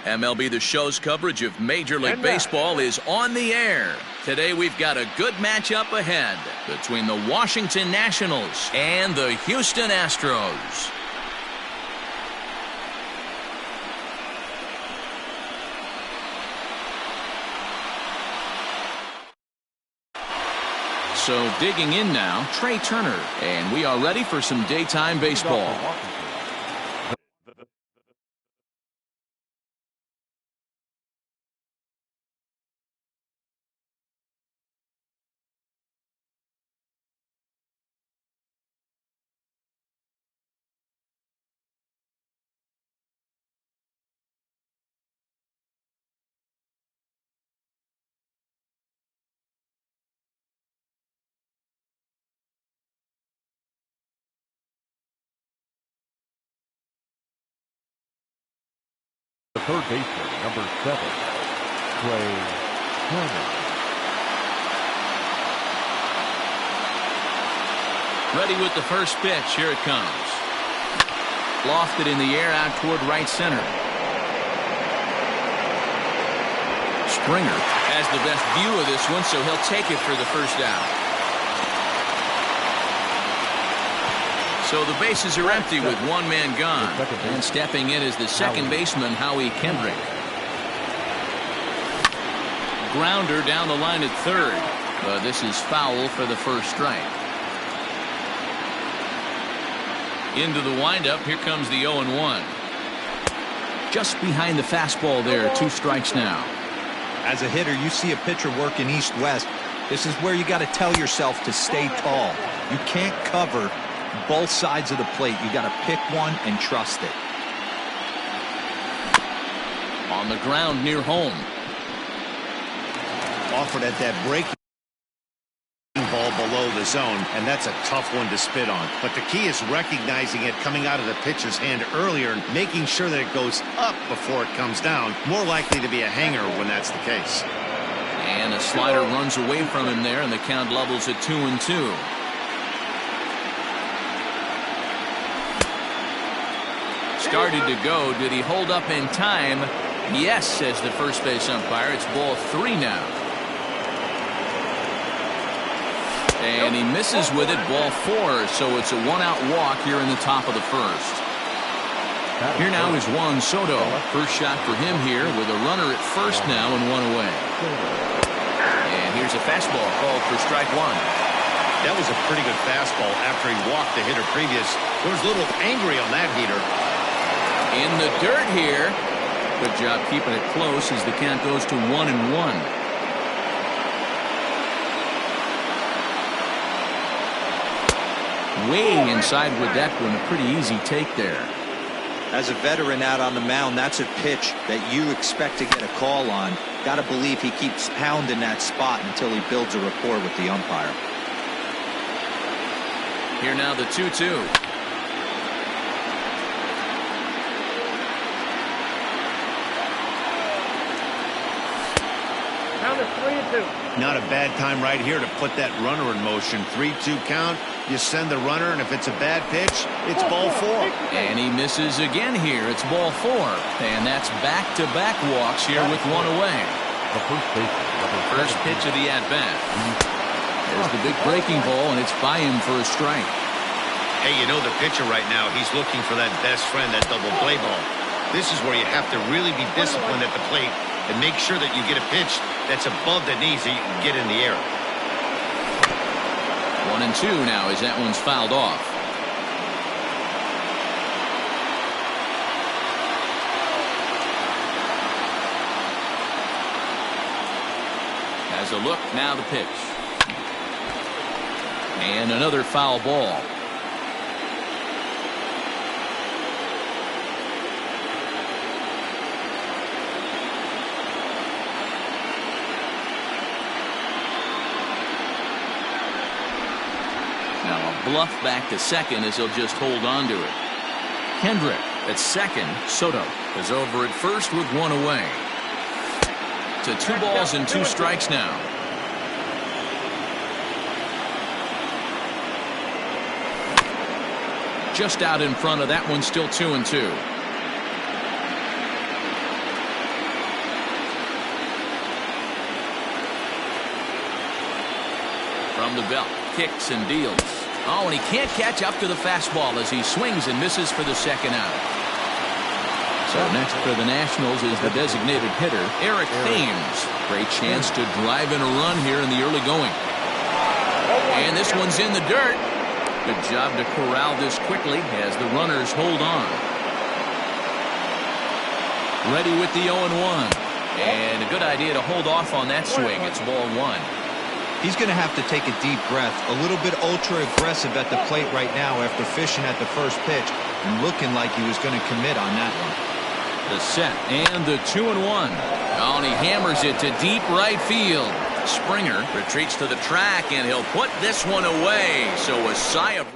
MLB The Show's coverage of Major League Baseball is on the air. Today we've got a good matchup ahead between the Washington Nationals and the Houston Astros. So digging in now, Trey Turner, and we are ready for some daytime baseball. The third baseman, number 7, Trey Turner. Ready with the first pitch. Here it comes. Lofted in the air out toward right center. Springer has the best view of this one, so he'll take it for the first out. So the bases are empty with one man gone. And stepping in is the second baseman, Howie Kendrick. Grounder down the line at third. But this is foul for the first strike. Into the windup. Here comes the 0-1. Just behind the fastball there. 2 strikes now. As a hitter, you see a pitcher working east-west. This is where you got to tell yourself to stay tall. You can't cover both sides of the plate. You got to pick one and trust it. On the ground near home. Offered at that breaking ball below the zone, and that's a tough one to spit on. But the key is recognizing it coming out of the pitcher's hand earlier and making sure that it goes up before it comes down. More likely to be a hanger when that's the case. And a slider runs away from him there, and the count levels at 2-2. Started to go. Did he hold up in time? Yes, says the first base umpire. It's ball 3 now. And he misses with it, ball 4. So it's a 1-out walk here in the top of the first. Here now is Juan Soto. First shot for him here with a runner at first now and 1 away. And here's a fastball called for strike 1. That was a pretty good fastball after he walked the hitter previous. There was a little angry on that heater. In the dirt here. Good job keeping it close as the count goes to 1-1. Way inside with that one. A pretty easy take there. As a veteran out on the mound, that's a pitch that you expect to get a call on. Got to believe he keeps pounding that spot until he builds a rapport with the umpire. Here now the 2-2. Not a bad time right here to put that runner in motion. 3-2 count. You send the runner, and if it's a bad pitch, it's ball 4. And he misses again here. It's ball 4. And that's back-to-back walks here with 1 away. The first pitch of the at-bat. There's the big breaking ball, and it's by him for a strike. Hey, you know the pitcher right now, he's looking for that best friend, that double play ball. This is where you have to really be disciplined at the plate and make sure that you get a pitch that's above the knees that you can get in the air. 1-2 now as that one's fouled off. As a look, now the pitch. And another foul ball. Bluff back to second as he'll just hold on to it. Kendrick at second. Soto is over at first with 1 away. To 2 balls and 2 strikes now. Just out in front of that one, still 2-2. the belt. Kicks and deals. Oh, and he can't catch up to the fastball as he swings and misses for the second out. So next for the Nationals is the designated hitter, Eric Thames. Great chance to drive in a run here in the early going. And this one's in the dirt. Good job to corral this quickly as the runners hold on. Ready with the 0-1. And a good idea to hold off on that swing. It's ball one. He's going to have to take a deep breath. A little bit ultra-aggressive at the plate right now after fishing at the first pitch and looking like he was going to commit on that one. The set and the 2-1. Oh, and he hammers it to deep right field. Springer retreats to the track, and he'll put this one away. So a sigh of...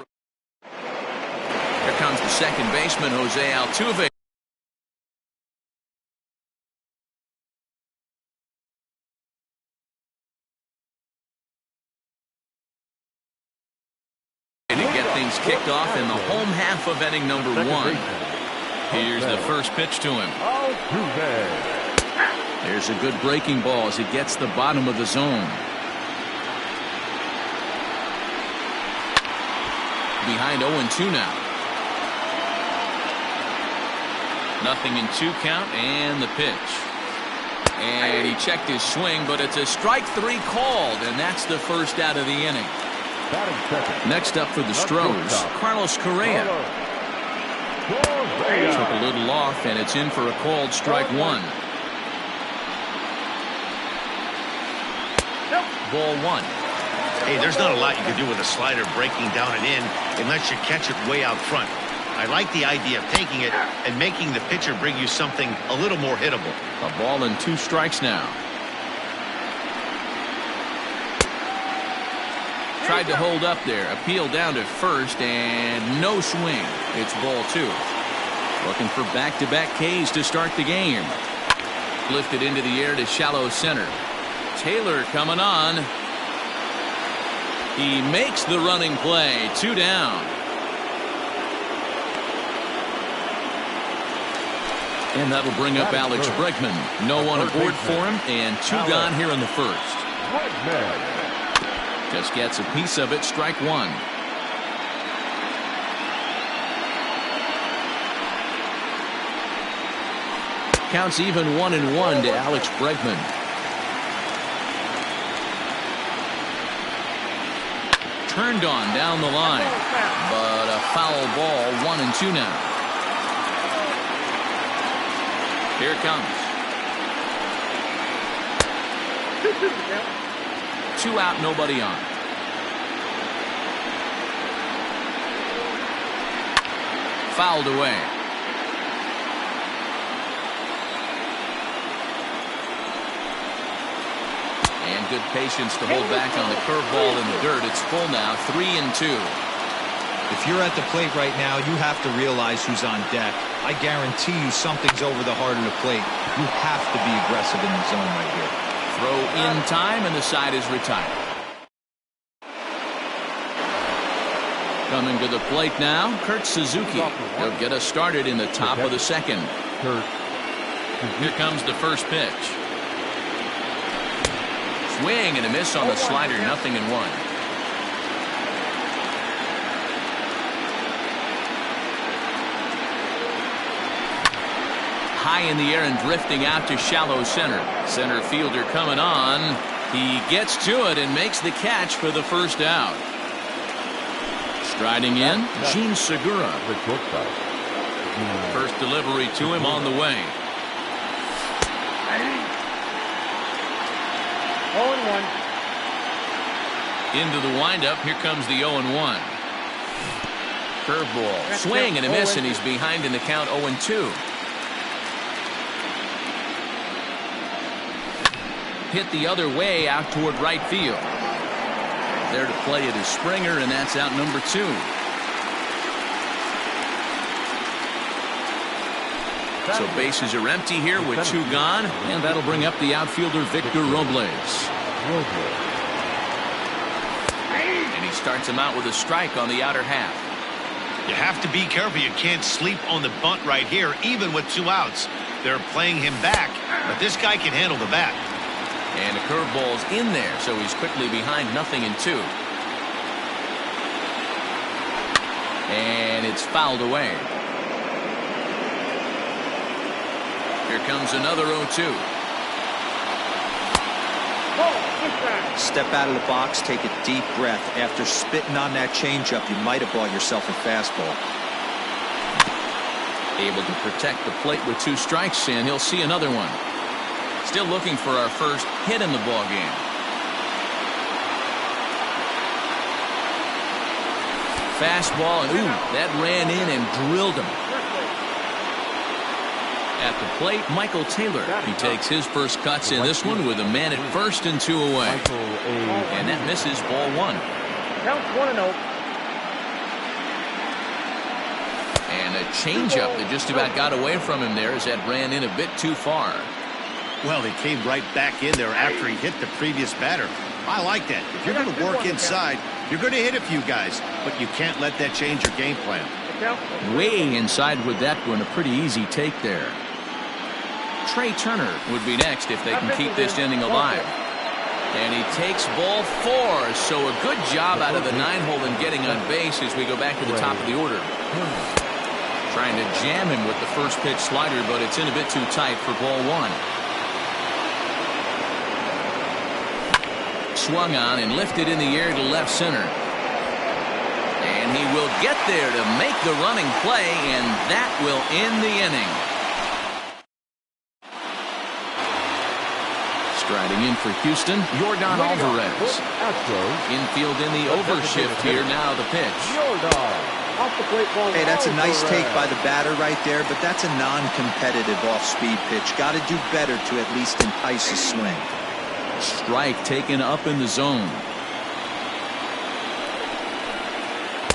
Here comes the second baseman, Jose Altuve. Things kicked off in the home half of inning number one. Here's the first pitch to him. There's a good breaking ball as he gets the bottom of the zone. Behind 0-2 now. Nothing in 2 count and the pitch. And he checked his swing, but it's a strike 3 called, and that's the first out of the inning. Next up for the Stros, Carlos Correa. Took a little off, and it's in for a called strike 1. Ball 1. Hey, there's not a lot you can do with a slider breaking down and in unless you catch it way out front. I like the idea of taking it and making the pitcher bring you something a little more hittable. A ball and 2 strikes now. Tried to hold up there. Appeal down to first and no swing. It's ball 2. Looking for back-to-back Ks to start the game. Lifted into the air to shallow center. Taylor coming on. He makes the running play. 2 down. And that'll bring up Alex Bregman. No one aboard for him, and 2 gone here in the first. Just gets a piece of it. Strike 1. Counts even 1-1 to Alex Bregman. Turned on down the line, but a foul ball. 1-2 now. Here it comes. 2 out, nobody on. Fouled away. And good patience to hold back on the curveball in the dirt. It's full now, 3-2. If you're at the plate right now, you have to realize who's on deck. I guarantee you something's over the heart of the plate. You have to be aggressive in the zone right here. Throw in time, and the side is retired. Coming to the plate now, Kurt Suzuki. He'll get us started in the top of the second. Here comes the first pitch. Swing and a miss on the slider, 0-1. High in the air and drifting out to shallow center. Center fielder coming on. He gets to it and makes the catch for the first out. Striding in, Gene Segura. First delivery to him on the way. 0-1. Into the windup. Here comes the 0-1. Curveball. Swing and a miss, and he's behind in the count. 0-2. Hit the other way out toward right field. There to play it is Springer, and that's out number 2. So bases are empty here with 2 gone, and that'll bring up the outfielder Victor Robles. And he starts him out with a strike on the outer half. You have to be careful. You can't sleep on the bunt right here, even with 2 outs. They're playing him back, but this guy can handle the bat. And the curveball's in there, so he's quickly behind 0-2. And it's fouled away. Here comes another 0-2. Step out of the box, take a deep breath. After spitting on that changeup, you might have bought yourself a fastball. Able to protect the plate with 2 strikes, and he'll see another one. Still looking for our first hit in the ball game. Fastball, and ooh, that ran in and drilled him. At the plate, Michael Taylor. He takes his first cuts in this one with a man at first and 2 away. And that misses, ball 1. Counts 1-0. And a changeup that just about got away from him there as that ran in a bit too far. Well, he came right back in there after he hit the previous batter. I like that. If you're going to work inside, you're going to hit a few guys, but you can't let that change your game plan. Way inside with that one, a pretty easy take there. Trey Turner would be next if they can keep this inning alive. And he takes ball 4, so a good job out of the 9-hole in getting on base as we go back to the top of the order. Trying to jam him with the first pitch slider, but it's in a bit too tight for ball 1. Swung on and lifted in the air to left center. And he will get there to make the running play, and that will end the inning. Striding in for Houston, Yordan Alvarez. Infield in the overshift here, now the pitch. Hey, that's a nice take by the batter right there, but that's a non-competitive off-speed pitch. Got to do better to at least entice a swing. Strike taken up in the zone.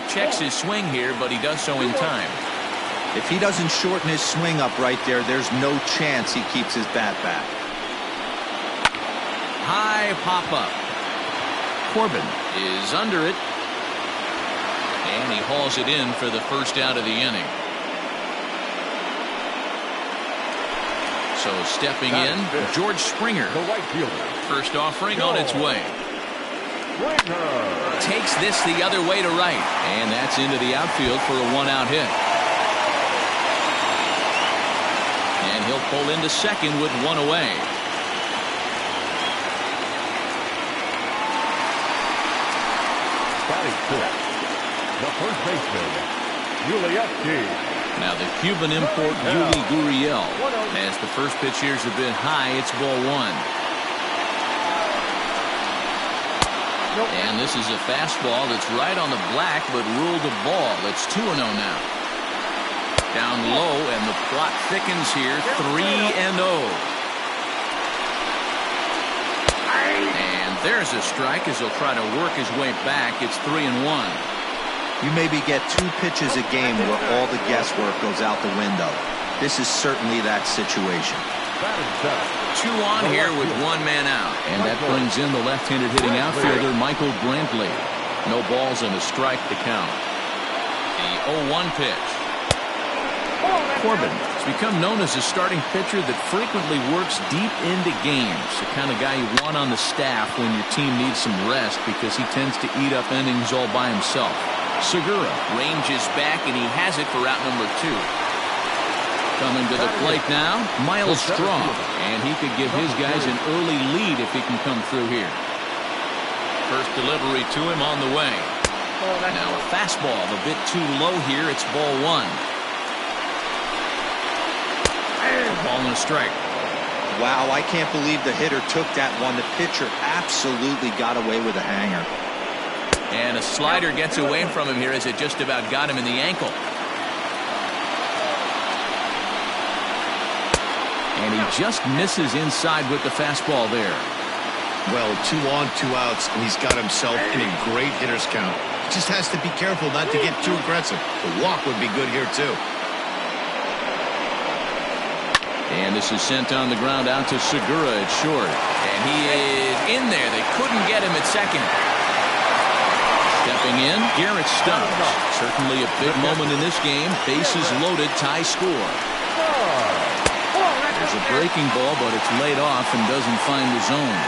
Checks his swing here, but he does so in time. If he doesn't shorten his swing up right there, there's no chance he keeps his bat back. High pop-up. Corbin is under it. And he hauls it in for the first out of the inning. So stepping in, George Springer. The right fielder. First offering on its way. Takes this the other way to right. And that's into the outfield for a 1-out hit. And he'll pull into second with 1 away. The first baseman, Yuli. Now the Cuban import Yuli Gurriel. As the first pitch here's a bit high, it's ball 1. And this is a fastball that's right on the black, but ruled a ball. It's 2-0 now. Down low, and the plot thickens here. 3-0. And there's a strike as he'll try to work his way back. It's 3-1. You maybe get 2 pitches a game where all the guesswork goes out the window. This is certainly that situation. 2 on here with 1 man out. And that brings in the left-handed hitting outfielder Michael Brantley. No balls and a strike to count. The 0-1 pitch. Corbin has become known as a starting pitcher that frequently works deep into games. The kind of guy you want on the staff when your team needs some rest because he tends to eat up innings all by himself. Segura ranges back, and he has it for out number 2. Coming to the plate now, Miles Straw. And he could give his guys an early lead if he can come through here. First delivery to him on the way. Now a fastball a bit too low here. It's ball 1. Ball and a strike. Wow, I can't believe the hitter took that one. The pitcher absolutely got away with a hanger. And a slider gets away from him here as it just about got him in the ankle. And he just misses inside with the fastball there. Well, 2 on, 2 outs, and he's got himself in a great hitter's count. He just has to be careful not to get too aggressive. The walk would be good here, too. And this is sent on the ground out to Segura at short. And he is in there. They couldn't get him at second. Stepping in, Garrett Stubbs. Certainly a big moment in this game. Bases loaded, tie score. There's a breaking ball, but it's laid off and doesn't find the zone.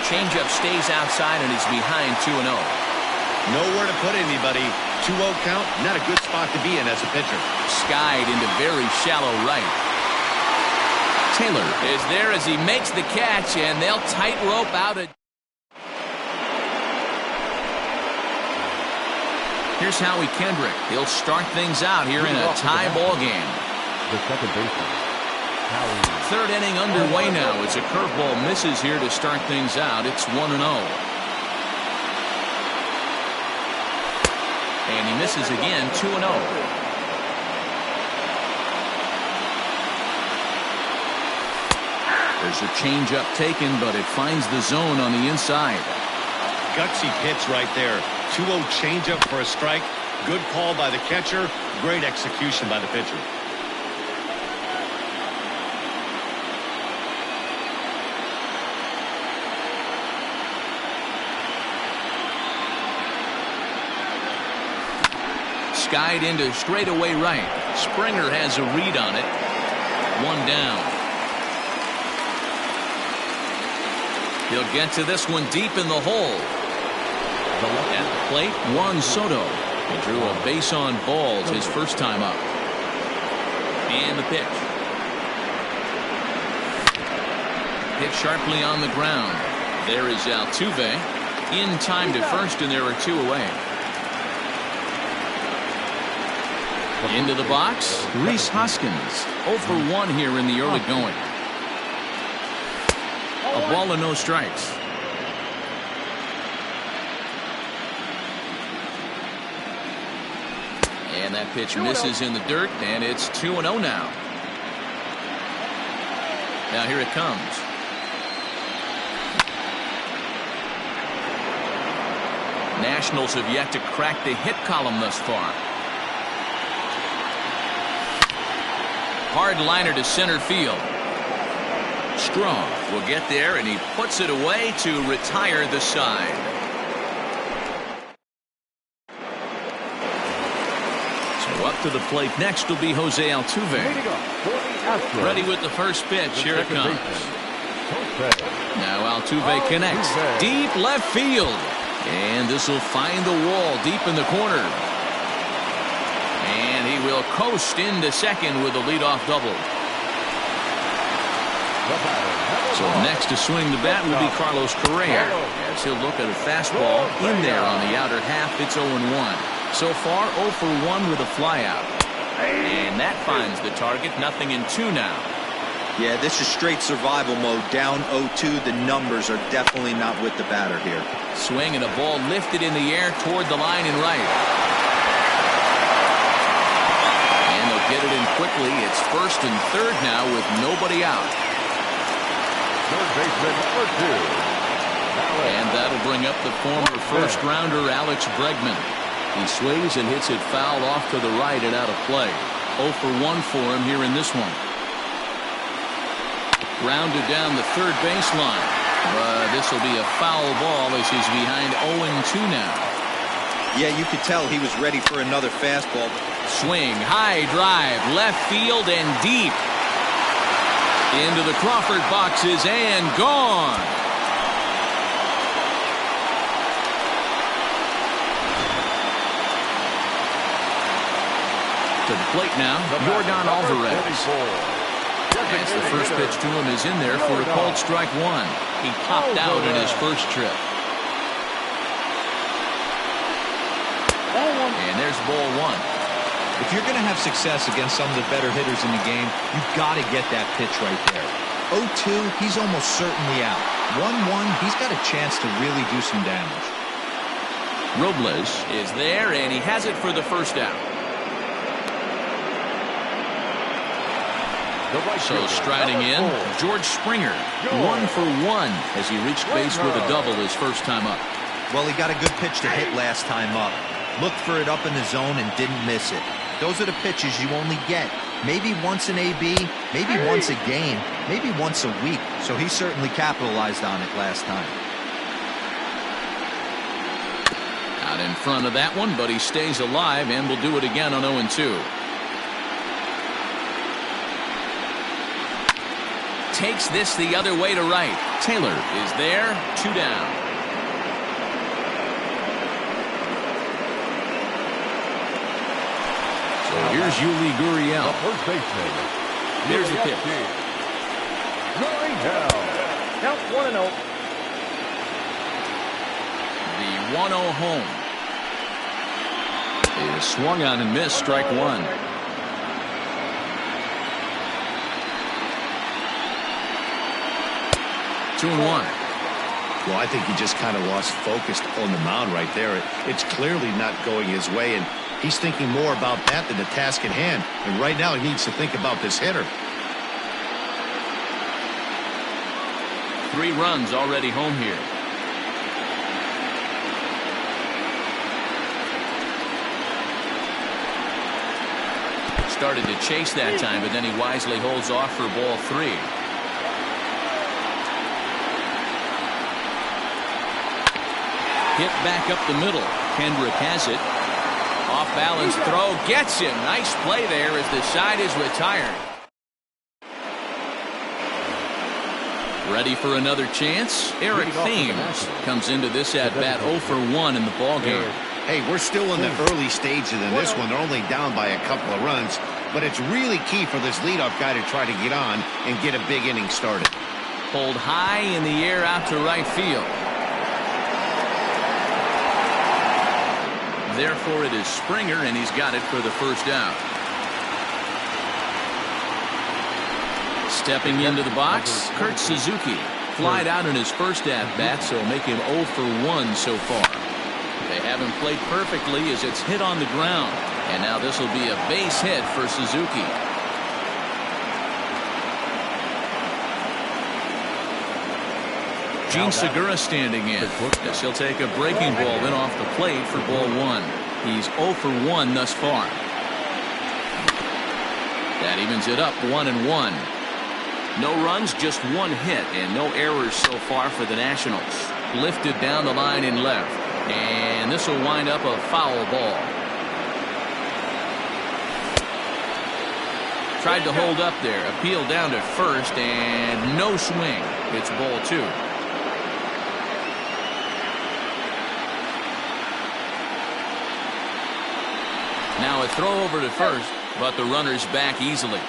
Changeup stays outside and is behind 2-0. Nowhere to put anybody. 2-0 count, not a good spot to be in as a pitcher. Skied into very shallow right. Taylor is there as he makes the catch, and they'll tightrope out it. Here's Howie Kendrick. He'll start things out here in a tie ball game. The second baseman, Howie. Third inning underway now as a curveball misses here to start things out. It's 1-0. And he misses again, 2-0. There's a changeup taken, but it finds the zone on the inside. Gutsy pitch right there. 2-0 changeup for a strike. Good call by the catcher. Great execution by the pitcher. Skied into straightaway right. Springer has a read on it. One down. He'll get to this one deep in the hole. At the plate, Juan Soto. He drew a base on balls his first time up. And the pitch. Hit sharply on the ground. There is Altuve. In time to first, and there are two away. Into the box, Rhys Hoskins. 0 for 1 here in the early going. A ball and no strikes. And that pitch misses in the dirt, and it's 2-0 now. Now here it comes. Nationals have yet to crack the hit column thus far. Hard liner to center field. Strong will get there, and he puts it away to retire the side. So up to the plate next will be Jose Altuve. Ready with the first pitch. Here it comes. Now Altuve connects. Deep left field. And this will find the wall deep in the corner. And he will coast into second with a leadoff double. So next to swing the bat will be Carlos Correa, as he'll look at a fastball in there on the outer half. It's 0-1. So far 0 for 1 with a flyout. And that finds the target. 0-2 now. Yeah, this is straight survival mode. Down 0-2. The numbers are definitely not with the batter here. Swing and a ball lifted in the air toward the line and right. And they'll get it in quickly. It's first and third now with nobody out. Third baseman number 2. And that'll bring up the former first rounder Alex Bregman. He swings and hits it foul off to the right and out of play. 0 for 1 for him here in this one. Grounded down the third baseline. But this will be a foul ball as he's behind 0-2 now. Yeah, you could tell he was ready for another fastball. Swing, high drive, left field and deep. Into the Crawford boxes and gone. To the plate now, Yordan Alvarez. As the first pitch to him is in there for a called strike one. He popped out in his first trip. And there's ball one. If you're going to have success against some of the better hitters in the game, you've got to get that pitch right there. 0-2, he's almost certainly out. 1-1, he's got a chance to really do some damage. Robles is there, and he has it for the first out. So striding in, George Springer, 1 for 1 as he reached base with a double his first time up. Well, he got a good pitch to hit last time up. Looked for it up in the zone and didn't miss it. Those are the pitches you only get. Maybe once an AB, maybe once a game, maybe once a week. So he certainly capitalized on it last time. Out in front of that one, but he stays alive and will do it again on 0-2. takes this the other way to right. Taylor is there, 2 down. So here's Yuli Gurriel. First baseman. Here's the pitch. Count 1-0. The 1-0 home. Is swung on and missed, strike 1. Two and 1. Well, I think he just kind of lost focus on the mound right there. It's clearly not going his way, and he's thinking more about that than the task at hand. And right now he needs to think about this hitter. 3 runs already home here. Started to chase that time, but then he wisely holds off for ball 3. Hit back up the middle. Kendrick has it. Off balance throw gets him. Nice play there as the side is retired. Ready for another chance? Eric Thames comes into this at bat 0 for 1 in the ballgame. Hey, we're still in the early stages in this one. They're only down by a couple of runs, but it's really key for this leadoff guy to try to get on and get a big inning started. Pulled high in the air out to right field. Therefore, it is Springer, and he's got it for the first out. Stepping into the box, Kurt Suzuki. Flied out in his first at-bat, so make him 0 for 1 so far. They haven't played perfectly as it's hit on the ground. And now this will be a base hit for Suzuki. Gene Segura standing in as he'll take a breaking ball in off the plate for ball 1. He's 0 for 1 thus far. That evens it up 1 and 1. No runs, just 1 hit, and no errors so far for the Nationals. Lifted down the line in left, and this will wind up a foul ball. Tried to hold up there, appealed down to first, and no swing. It's ball 2. Now a throw over to first, but the runner's back easily.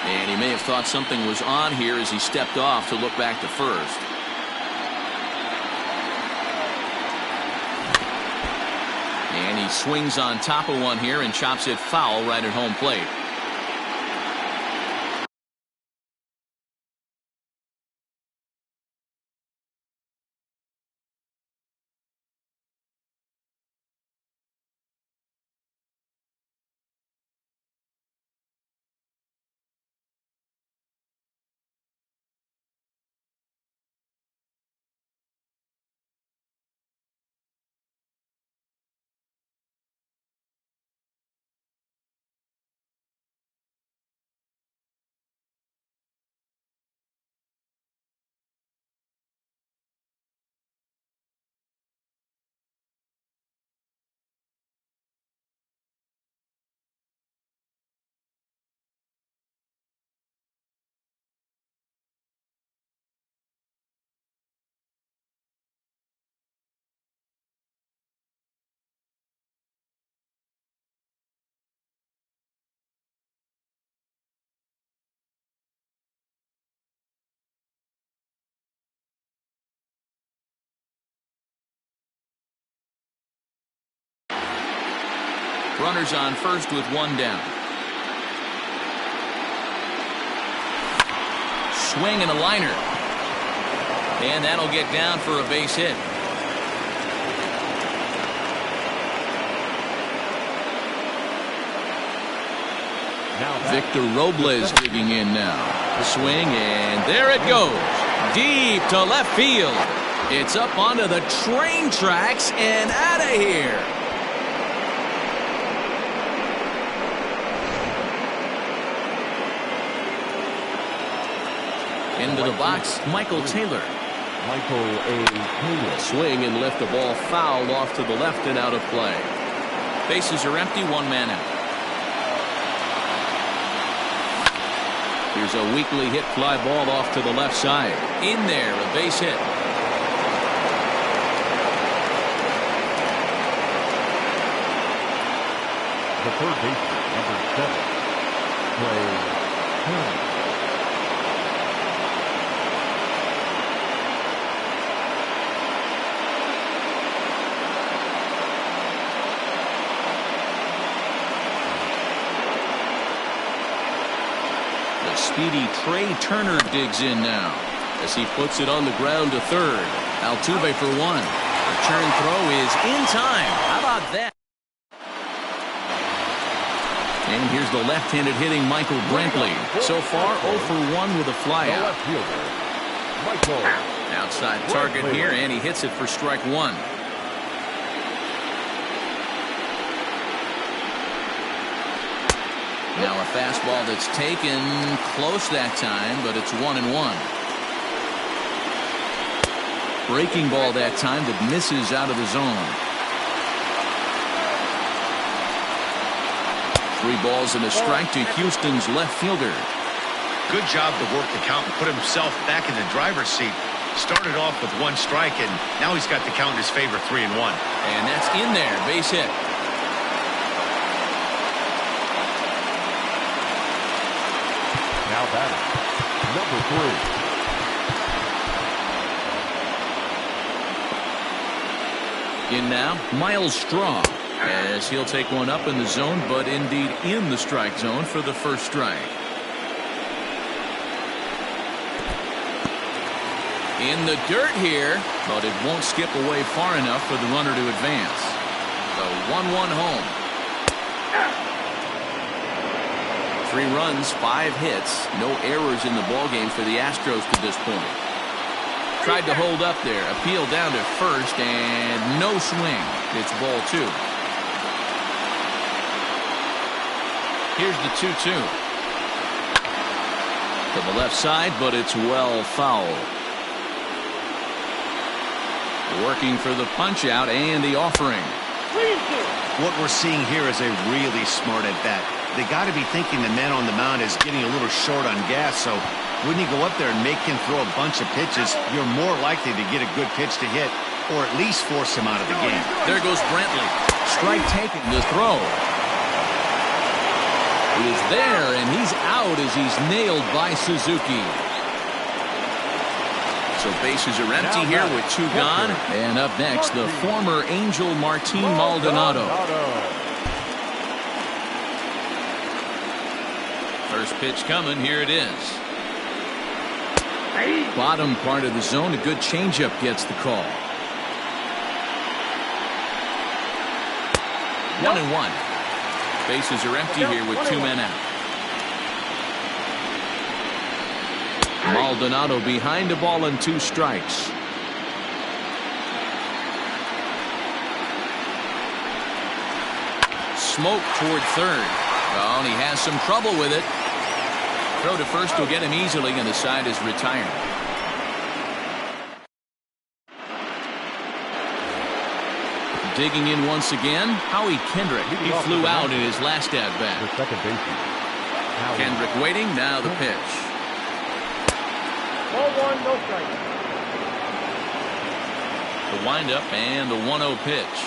And he may have thought something was on here as he stepped off to look back to first. And he swings on top of one here and chops it foul right at home plate. Runners on first with 1 down. Swing and a liner. And that'll get down for a base hit. Victor Robles digging in now. Swing, and there it goes. Deep to left field. It's up onto the train tracks and out of here. Into the box, Michael Taylor. Michael A. Taylor. Swing and lift the ball foul off to the left and out of play. Bases are empty, one man out. Here's a weakly hit fly ball off to the left side. In there, a base hit. The third baseman, number 7, play 10. The speedy Trey Turner digs in now as he puts it on the ground to third. Altuve for one. Return throw is in time. How about that? And here's the left-handed hitting Michael Brantley. So far 0 for 1 with a flyout. Outside target here, and he hits it for strike one. Now a fastball that's taken close that time, but it's 1-1. Breaking ball that time that misses out of the zone. 3 balls and a strike to Houston's left fielder. Good job to work the count and put himself back in the driver's seat. Started off with 1 strike, and now he's got the count in his favor, 3-1. And that's in there, base hit. Now batting, number 3. In now, Miles Straw, as he'll take one up in the zone, but indeed in the strike zone for the first strike. In the dirt here, but it won't skip away far enough for the runner to advance. The 1-1 home. 3 runs, 5 hits, no errors in the ballgame for the Astros to this point. Tried to hold up there, appeal down to first, and no swing. It's ball 2. Here's the 2-2. To the left side, but it's well foul. Working for the punch out and the offering. What we're seeing here is a really smart at bat. They got to be thinking the man on the mound is getting a little short on gas, so when you go up there and make him throw a bunch of pitches, you're more likely to get a good pitch to hit, or at least force him out of the game. There goes Brantley. Strike taken. The throw is there, and he's out as he's nailed by Suzuki. So bases are empty here with 2 gone. And up next, the former Angel Martin Maldonado. First pitch coming. Here it is. Bottom part of the zone. A good changeup gets the call. 1-1. Bases are empty here with 2 men out. Maldonado behind the ball and 2 strikes. Smoke toward third. Oh, and he has some trouble with it. Throw to first will get him easily, and the side is retired. Digging in once again, Howie Kendrick. He flew out in his last at-bat. The second baseman. Kendrick waiting. Now the pitch. Ball 1, no strike. The windup and the 1-0 pitch.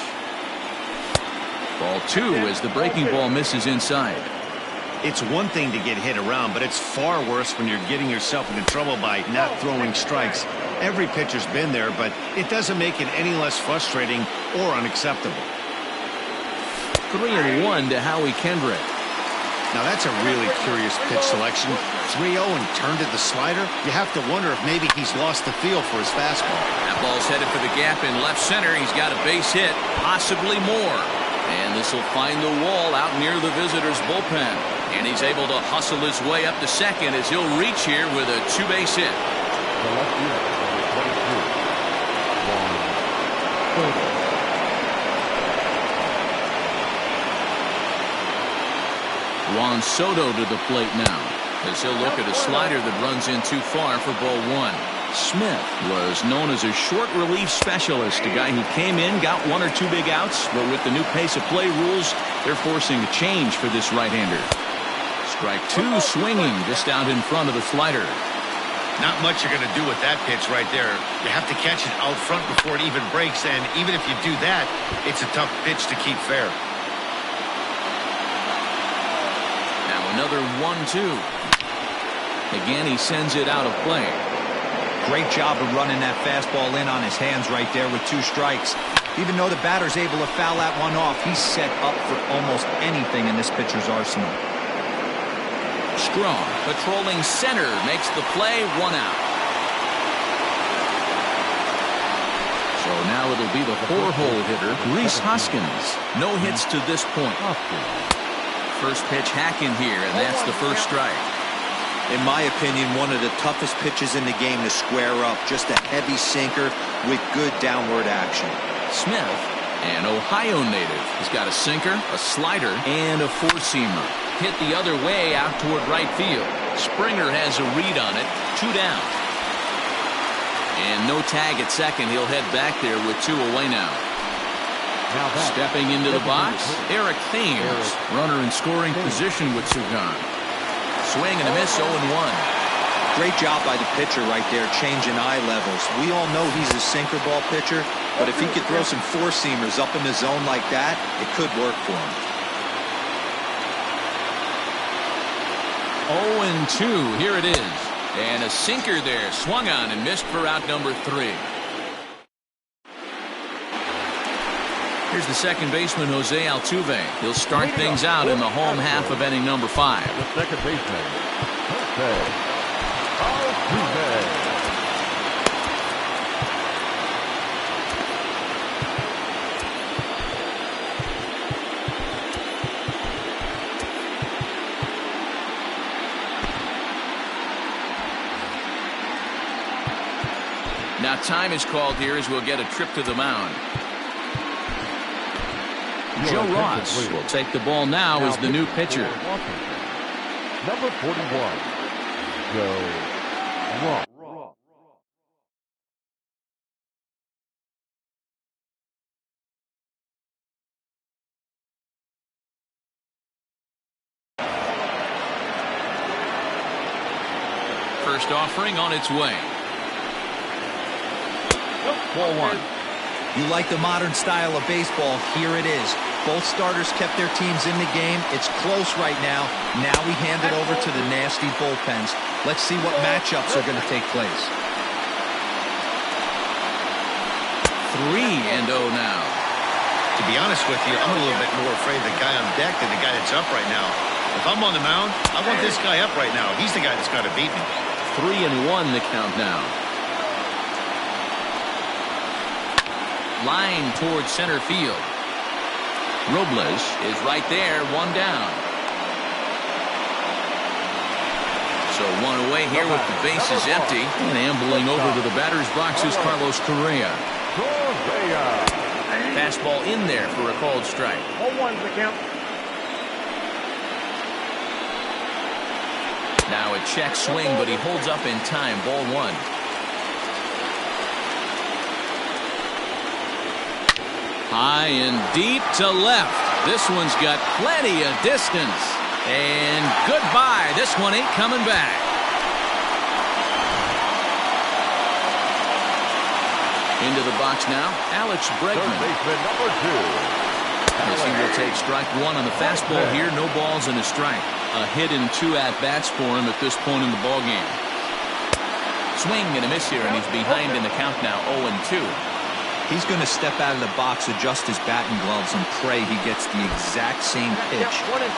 Ball 2 as the breaking ball misses inside. It's one thing to get hit around, but it's far worse when you're getting yourself into trouble by not throwing strikes. Every pitcher's been there, but it doesn't make it any less frustrating or unacceptable. 3-1 to Howie Kendrick. Now that's a really curious pitch selection. 3-0 and turned to the slider. You have to wonder if maybe he's lost the feel for his fastball. That ball's headed for the gap in left center. He's got a base hit, possibly more. And this will find the wall out near the visitors' bullpen. And he's able to hustle his way up to second as he'll reach here with a 2-base hit. The left fielder, number 22. Juan Soto to the plate now as he'll look at a slider that runs in too far for ball 1. Smith was known as a short relief specialist, a guy who came in, got 1 or 2 big outs, but with the new pace of play rules, they're forcing a change for this right-hander. Strike 2, swinging just out in front of the slider. Not much you're going to do with that pitch right there. You have to catch it out front before it even breaks, and even if you do that, it's a tough pitch to keep fair. Now another 1-2. Again, he sends it out of play. Great job of running that fastball in on his hands right there with 2 strikes. Even though the batter's able to foul that one off, he's set up for almost anything in this pitcher's arsenal. Strong, patrolling center, makes the play, 1 out. So now it'll be the 4-hole hitter, Rhys Hoskins. No hits to this point. First pitch hacking here, and that's the first strike. In my opinion, one of the toughest pitches in the game to square up. Just a heavy sinker with good downward action. Smith, an Ohio native, has got a sinker, a slider, and a 4-seamer. Hit the other way out toward right field. Springer has a read on it. 2 down. And no tag at second. He'll head back there with 2 away now. Stepping into the box, Eric Thames. Runner in scoring position with 2 gone. Swing and a miss, 0-1. Great job by the pitcher right there, changing eye levels. We all know he's a sinker ball pitcher, but if he could throw some 4-seamers up in the zone like that, it could work for him. 0-2, here it is. And a sinker there, swung on and missed for out number 3. Here's the second baseman, Jose Altuve. He'll start things out in the home half of inning number 5. The second baseman, Jose Altuve. Now time is called here as we'll get a trip to the mound. Joe Ross will take the ball now as the new pitcher. Number 41, Joe Ross. First offering on its way. Ball 1. You like the modern style of baseball, here it is. Both starters kept their teams in the game. It's close right now. Now we hand it over to the nasty bullpens. Let's see what matchups are going to take place. 3-0 now. To be honest with you, I'm a little bit more afraid of the guy on deck than the guy that's up right now. If I'm on the mound, I want this guy up right now. He's the guy that's got to beat me. 3-1 the count now. Line towards center field. Robles is right there, 1 down. So 1 away here with the bases empty. And ambling over to the batter's box is Carlos Correa. Fastball in there for a called strike. 0-1's the count. Now a check swing, but he holds up in time. Ball 1. High and deep to left. This one's got plenty of distance. And goodbye. This one ain't coming back. Into the box now, Alex Bregman. Third baseman, number 2. As he will take strike 1 on the fastball here. No balls and a strike. A hit and 2 at-bats for him at this point in the ballgame. Swing and a miss here, and he's behind in the count now, 0-2. He's going to step out of the box, adjust his batting gloves, and pray he gets the exact same pitch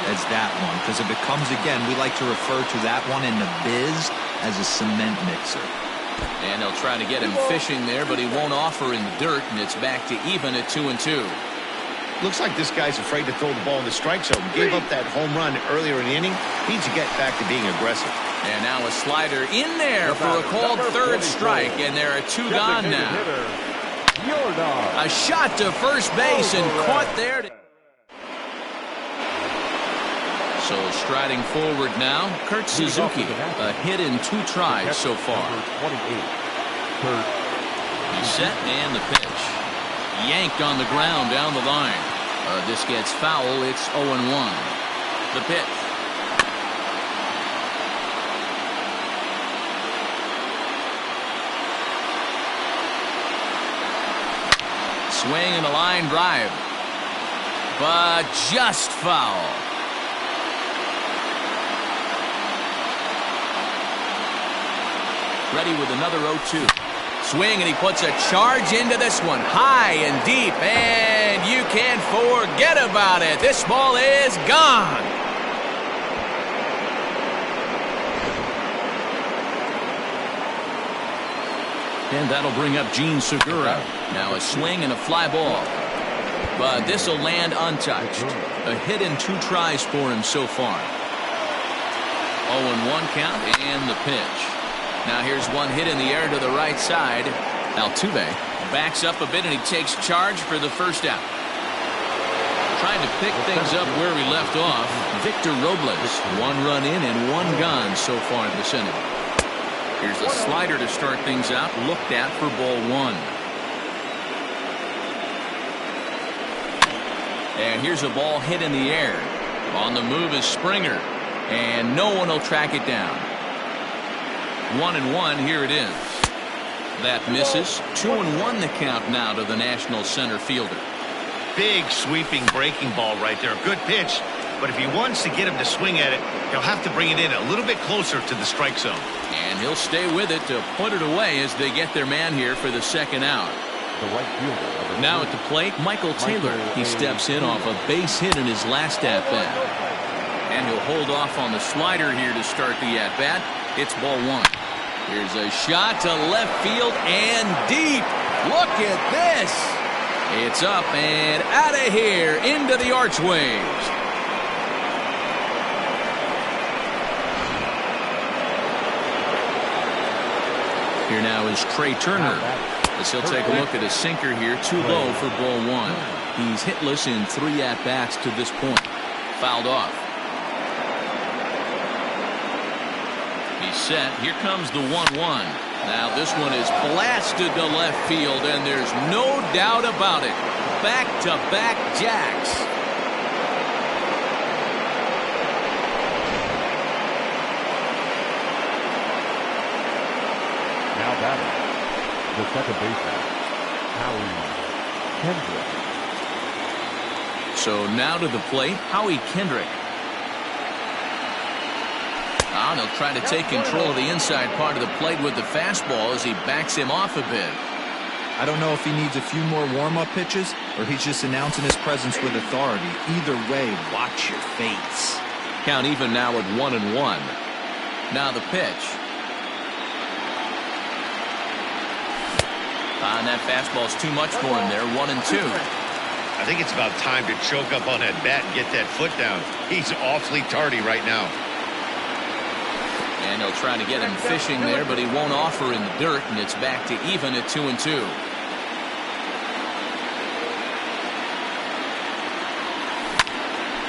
as that one. Because if it comes again, we like to refer to that one in the biz as a cement mixer. And they'll try to get him fishing there, but he won't offer in the dirt, and it's back to even at 2-2. Looks like this guy's afraid to throw the ball in the strike zone. Gave up that home run earlier in the inning. Needs to get back to being aggressive. And now a slider in there for a called third strike, and there are 2 gone now. A shot to first base and caught there. So striding forward now, Kurt Suzuki. A hit in 2 tries so far. Kurt. He's set and the pitch. Yanked on the ground down the line. This gets foul. It's 0-1. The pitch. Swing and a line drive. But just foul. Ready with another 0-2. Swing, and he puts a charge into this one. High and deep, and you can't forget about it. This ball is gone. And that'll bring up Gene Segura. Now a swing and a fly ball. But this will land untouched. A hit in 2 tries for him so far. 0-1 count and the pitch. Now here's one hit in the air to the right side. Altuve backs up a bit and he takes charge for the first out. Trying to pick things up where we left off. Victor Robles. 1 run in and 1 gone so far in this inning. Here's a slider to start things out. Looked at for ball 1. And here's a ball hit in the air. On the move is Springer. And no one will track it down. 1-1, here it is. That misses. 2-1 the count now to the National center fielder. Big sweeping breaking ball right there. Good pitch. But if he wants to get him to swing at it, he'll have to bring it in a little bit closer to the strike zone. And he'll stay with it to put it away as they get their man here for the second out. The right fielder. Now at the plate, Michael Taylor. He steps in off a base hit in his last at-bat. And he'll hold off on the slider here to start the at-bat. It's ball 1. Here's a shot to left field and deep. Look at this. It's up and out of here into the archways. Here now is Trey Turner. As he'll take a look at a sinker here. Too low for ball 1. He's hitless in 3 at-bats to this point. Fouled off. He's set. Here comes the 1-1. Now this one is blasted to left field, and there's no doubt about it. Back-to-back jacks. Now batting. The second baseman, Howie Kendrick. So now to the plate, Howie Kendrick. And he'll try to take control of the inside part of the plate with the fastball as he backs him off a bit. I don't know if he needs a few more warm-up pitches or he's just announcing his presence with authority. Either way, watch your face. Count even now at 1-1. Now the pitch. And that fastball's too much for him there. 1-2. I think it's about time to choke up on that bat and get that foot down. He's awfully tardy right now. And he'll try to get him fishing there, but he won't offer in the dirt, and it's back to even at 2-2.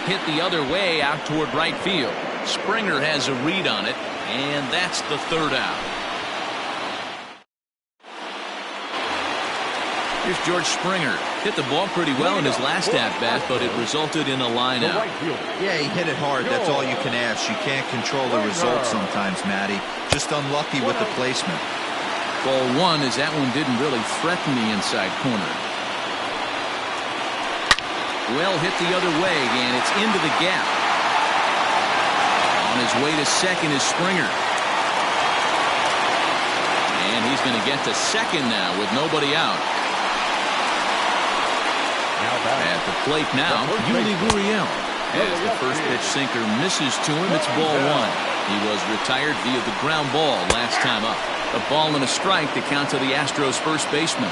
Hit the other way out toward right field. Springer has a read on it, and that's the third out. Here's George Springer. Hit the ball pretty well in his last at-bat, but it resulted in a line out. Yeah, he hit it hard. That's all you can ask. You can't control the result sometimes, Matty. Just unlucky with the placement. Ball 1 as that one didn't really threaten the inside corner. Well hit the other way, and it's into the gap. On his way to second is Springer. And he's going to get to second now with nobody out. At the plate now, Yuli Gurriel. As the first pitch sinker misses to him, it's ball 1. He was retired via the ground ball last time up. A ball and a strike to count to the Astros first baseman.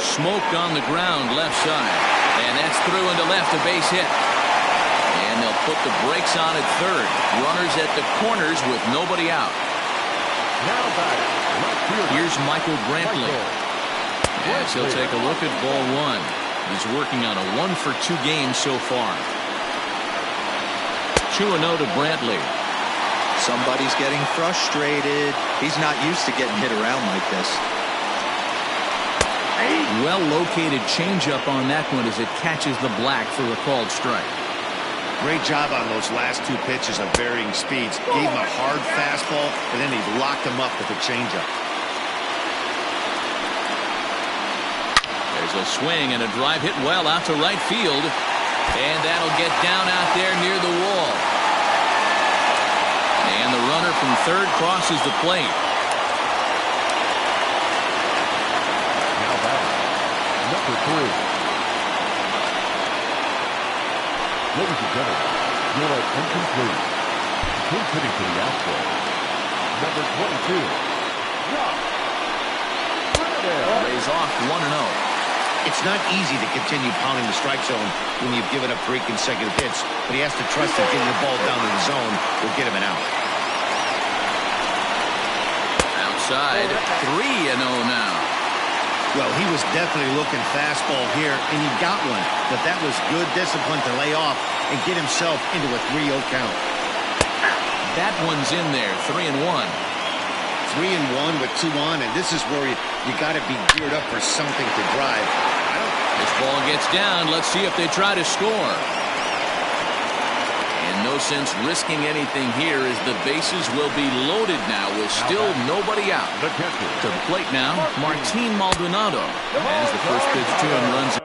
Smoked on the ground left side. And that's through into left, a base hit. And they'll put the brakes on at third. Runners at the corners with nobody out. Here's Michael Brantley. As he'll take a look at ball 1. He's working on a 1-for-2 game so far. 2-0 to Brantley. Somebody's getting frustrated. He's not used to getting hit around like this. Well-located changeup on that one as it catches the black for a called strike. Great job on those last two pitches of varying speeds. Gave him a hard fastball, and then he locked him up with a changeup. There's a swing and a drive hit well out to right field. And that'll get down out there near the wall. And the runner from third crosses the plate. Now batting, number 3. Ladies and gentlemen, you're at incomplete. He's hitting to the outfield. Number 22. Lays off 1-0. It's not easy to continue pounding the strike zone when you've given up 3 consecutive hits, but he has to trust that getting the ball down to the zone will get him an out. Outside, 3-0 now. Well, he was definitely looking fastball here, and he got one, but that was good discipline to lay off and get himself into a 3-0 count. That one's in there, 3-1. 3-1 with 2 on, and this is where you got to be geared up for something to drive. This ball gets down. Let's see if they try to score. And no sense risking anything here as the bases will be loaded now with still nobody out. To the plate now, Martin Maldonado. As the first pitch to him runs.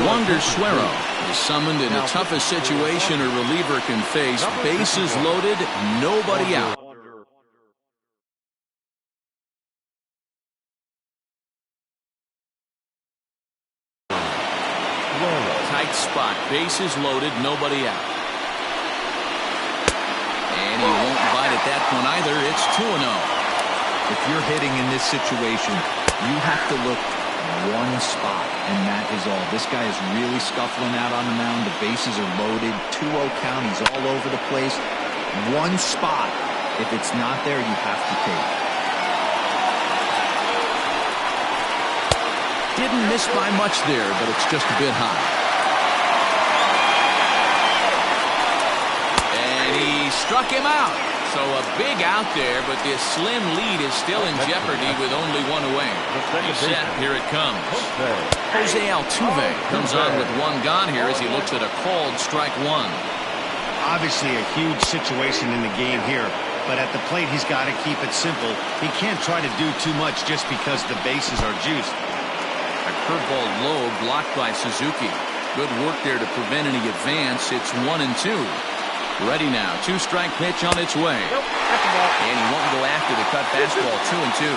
Wander Suero is summoned in the toughest situation a reliever can face. Bases loaded, nobody out. Tight spot, bases loaded, nobody out. And he won't bite at that one either. It's 2-0. If you're hitting in this situation, you have to look one spot, and that is all. This guy is really scuffling out on the mound. The bases are loaded. 2-0 count. He's all over the place. One spot. If it's not there, you have to take. Didn't miss by much there, but it's just a bit high. And he struck him out. So a big out there, but this slim lead is still in jeopardy with only 1 away. He's set. Here it comes. Jose Altuve comes on with 1 gone here as he looks at a called strike 1. Obviously a huge situation in the game here, but at the plate he's got to keep it simple. He can't try to do too much just because the bases are juiced. A curveball low blocked by Suzuki. Good work there to prevent any advance. It's 1-2. Ready now. 2-strike pitch on its way. And he won't go after the cut fastball. 2-2.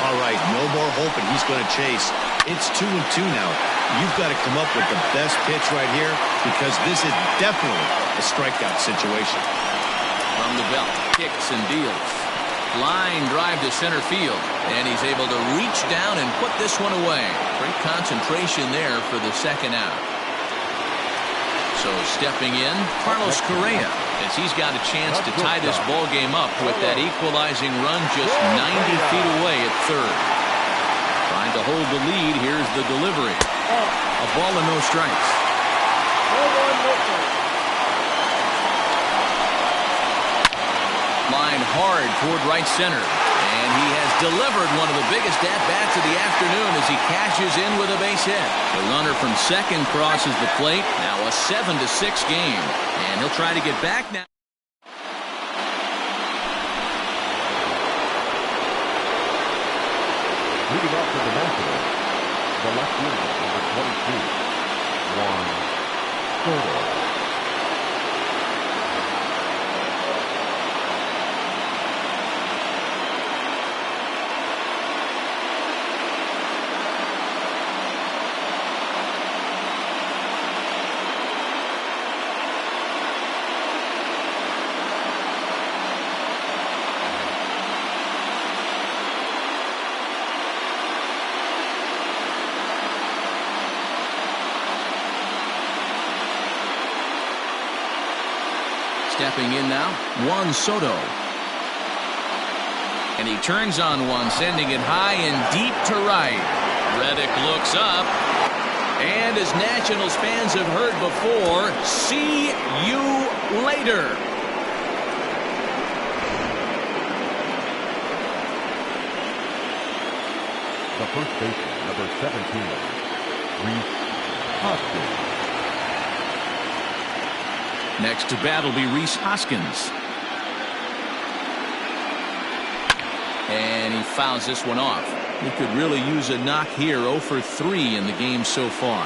All right, no more hoping he's going to chase. It's 2-2 now. You've got to come up with the best pitch right here because this is definitely a strikeout situation. From the belt, kicks and deals. Line drive to center field. And he's able to reach down and put this one away. Great concentration there for the second out. So stepping in, Carlos Correa, as he's got a chance to tie this ball game up with that equalizing run just 90 feet away at third. Trying to hold the lead. Here's the delivery. A ball and no strikes. Line hard toward right center. And he has delivered one of the biggest at-bats of the afternoon as he cashes in with a base hit. The runner from second crosses the plate. Now a 7-6 game. And he'll try to get back now. Leading off for the Nationals, the left fielder, number 22, Juan Soto. Stepping in now, Juan Soto. And he turns on one, sending it high and deep to right. Reddick looks up. And as Nationals fans have heard before, see you later. The first baseman, number 17, Reese Hoskins. Next to bat will be Reese Hoskins. And he fouls this one off. He could really use a knock here. 0 for 3 in the game so far.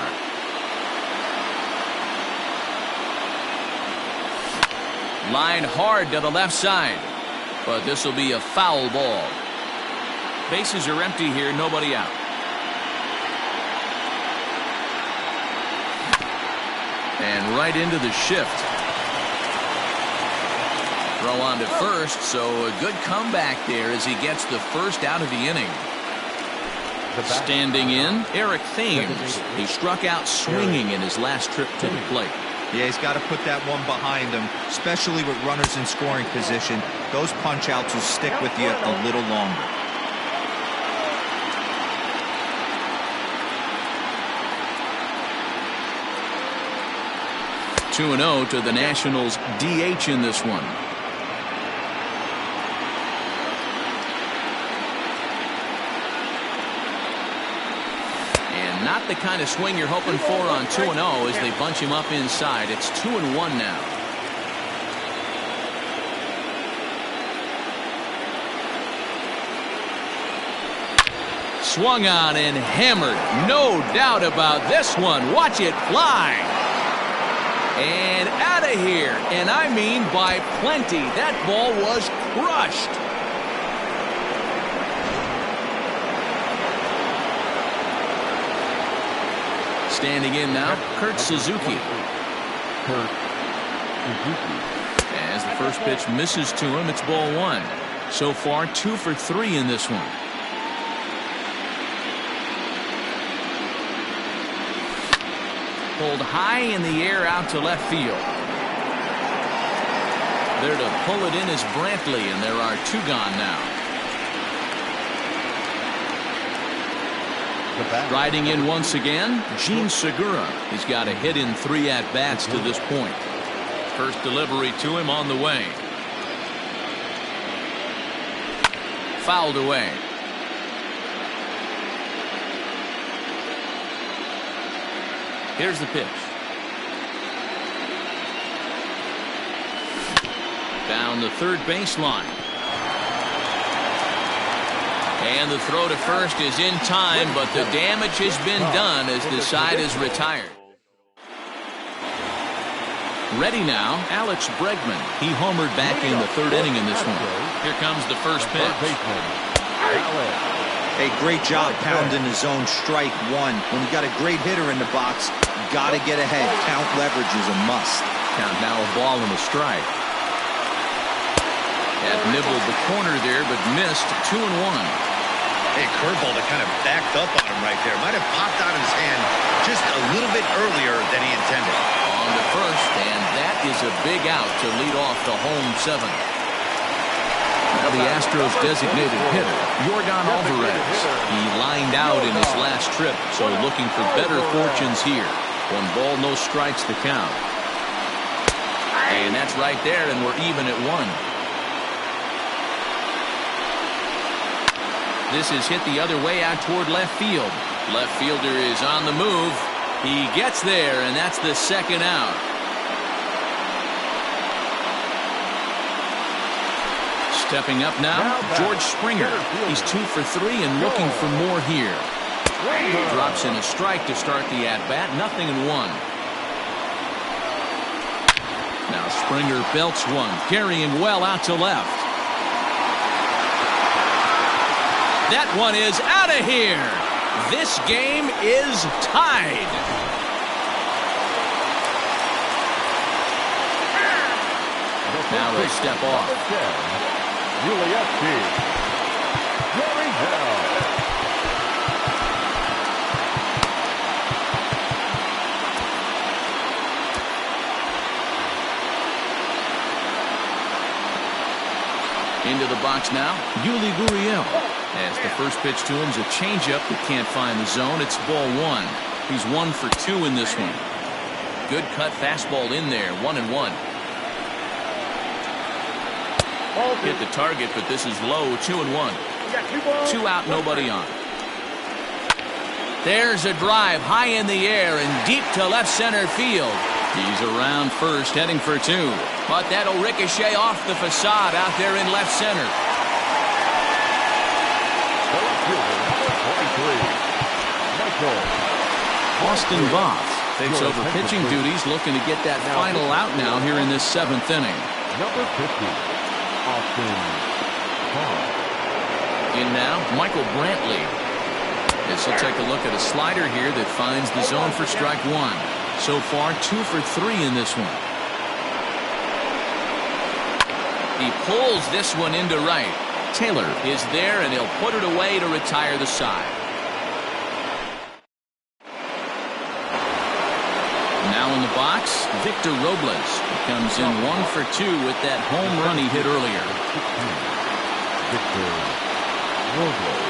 Line hard to the left side. But this will be a foul ball. Bases are empty here. Nobody out. And right into the shift. Throw on to first, so a good comeback there as he gets the first out of the inning. Standing in, Eric Thames. He struck out swinging in his last trip to the plate. Yeah, he's got to put that one behind him, especially with runners in scoring position. Those punch-outs will stick with you a little longer. Two 2-0 to the Nationals DH in this one. Not the kind of swing you're hoping for on 2-0 as they bunch him up inside. It's 2-1 now. Swung on and hammered. No doubt about this one. Watch it fly. And out of here. And I mean by plenty. That ball was crushed. Standing in now, Kurt Suzuki. As the first pitch misses to him, it's ball 1. So far, 2 for 3 in this one. Pulled high in the air out to left field. There to pull it in is Brantley, and there are 2 gone now. Riding in once again, Gene Segura. He's got a hit in 3 at-bats to this point. First delivery to him on the way. Fouled away. Here's the pitch. Down the third baseline. And the throw to first is in time, but the damage has been done as the side is retired. Ready now, Alex Bregman. He homered back in the 3rd inning in this one. Here comes the first pitch. Hey, great job pounding the zone strike 1. When you got a great hitter in the box, got to get ahead. Count leverage is a must. Count now a ball and a strike. That nibbled the corner there, but missed. 2-1. Hey, curveball that kind of backed up on him right there. Might have popped out of his hand just a little bit earlier than he intended. On the first, and that is a big out to lead off the home 7. Now the Astros designated hitter, Yordan Alvarez. He lined out in his last trip, so looking for better fortunes here. 1 ball, no strikes to count. And that's right there, and we're even at 1. This is hit the other way out toward left field. Left fielder is on the move. He gets there, and that's the 2nd out. Stepping up now, George Springer. He's 2 for 3 and looking for more here. Drops in a strike to start the at-bat. 0-1. Now Springer belts one, carrying well out to left. That one is out of here. This game is tied. Now he'll step off. Into the box now, Yuli Gurriel. As the first pitch to him is a changeup that can't find the zone. It's ball 1. He's 1 for 2 in this one. Good cut fastball in there. 1-1. Hit the target, but this is low. 2-1. 2 out, nobody on. There's a drive high in the air and deep to left center field. He's around first, heading for 2. But that'll ricochet off the facade out there in left center. Austin Voth takes over pitching duties, looking to get that final out now here in this 7th inning. Number 50, Austin Voth. In now, Michael Brantley. As he'll take a look at a slider here that finds the zone for strike 1. So far, 2 for 3 in this one. He pulls this one into right. Taylor is there, and he'll put it away to retire the side. Now in the box, Victor Robles. He comes in 1 for 2 with that home run he hit earlier. Victor Robles.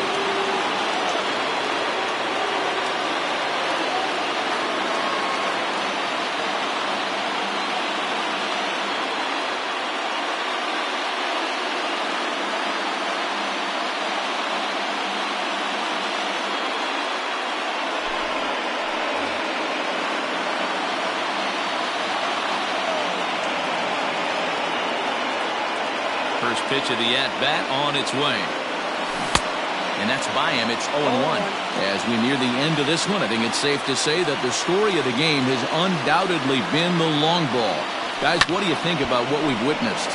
First pitch of the at-bat on its way. And that's by him. It's 0-1. As we near the end of this one, I think it's safe to say that the story of the game has undoubtedly been the long ball. Guys, what do you think about what we've witnessed?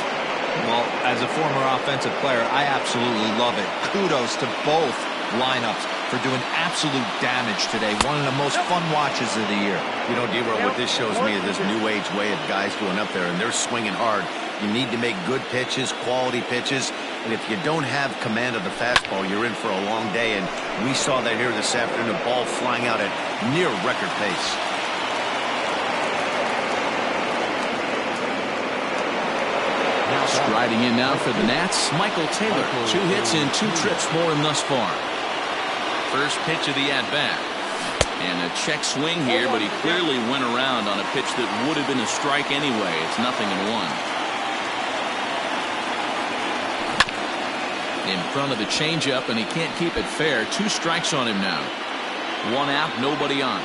Well, as a former offensive player, I absolutely love it. Kudos to both lineups for doing absolute damage today. One of the most fun watches of the year. You know, D-Row, what this shows me is this new age way of guys going up there, and they're swinging hard. You need to make good pitches, quality pitches, and if you don't have command of the fastball, you're in for a long day, and we saw that here this afternoon, a ball flying out at near record pace. Striding in now for the Nats, Michael Taylor. 2 hits in 2 trips for him thus far. First pitch of the at-bat. And a check swing here, but he clearly went around on a pitch that would have been a strike anyway. It's 0-1. In front of the changeup, and he can't keep it fair. 2 strikes on him now. 1 out, nobody on.